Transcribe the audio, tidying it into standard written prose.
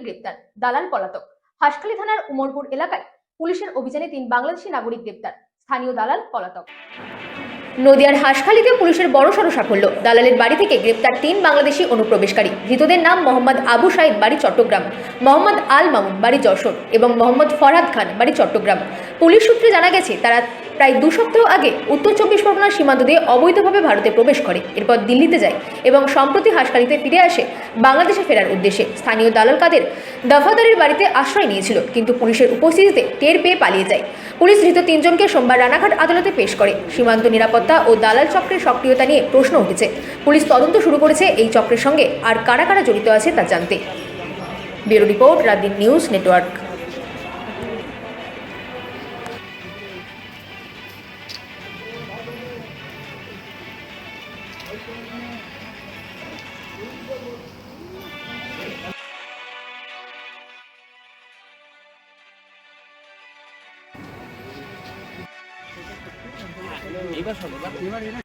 গ্রেপ্তার, দালাল পলাতক। হাসখালী থানার উমরপুর এলাকায় পুলিশের অভিযানে 3 বাংলাদেশি নাগরিক গ্রেপ্তার, স্থানীয় দালাল পলাতক। নদিয়ার হাসখালীতে পুলিশের বড়সড় সাফল্য। দালালের বাড়ি থেকে গ্রেপ্তার 3 বাংলাদেশি অনুপ্রবেশকারী। ধৃতদের নাম মোহাম্মদ আবু সাইদ, বাড়ি চট্টগ্রাম, মোহাম্মদ আল মামুন, বাড়ি যশোর এবং মোহাম্মদ ফরহাদ খান, বাড়ি চট্টগ্রাম। পুলিশ সূত্রে জানা গেছে, তারা প্রায় 2 সপ্তাহ আগে উত্তর 24 পরগনার সীমান্ত দিয়ে অবৈধভাবে ভারতে প্রবেশ করে, এরপর দিল্লিতে যায় এবং সম্প্রতি হাসখালীতে ফিরে আসে বাংলাদেশে ফেরার উদ্দেশ্যে। স্থানীয় দালাল কাদের দফাদারের বাড়িতে আশ্রয় নিয়েছিল, কিন্তু পুলিশের উপস্থিতিতে টের পেয়ে পালিয়ে যায়। পুলিশ ধৃত 3 জনকে সোমবার রানাঘাট আদালতে পেশ করে। সীমান্ত নিরাপত্তা ও দালাল চক্রের সক্রিয়তা নিয়ে প্রশ্ন উঠেছে। পুলিশ তদন্ত শুরু করেছে এই চক্রের সঙ্গে আর কারা কারা জড়িত আছে তা জানতে। Bureau report, রাতদিন news network. এবার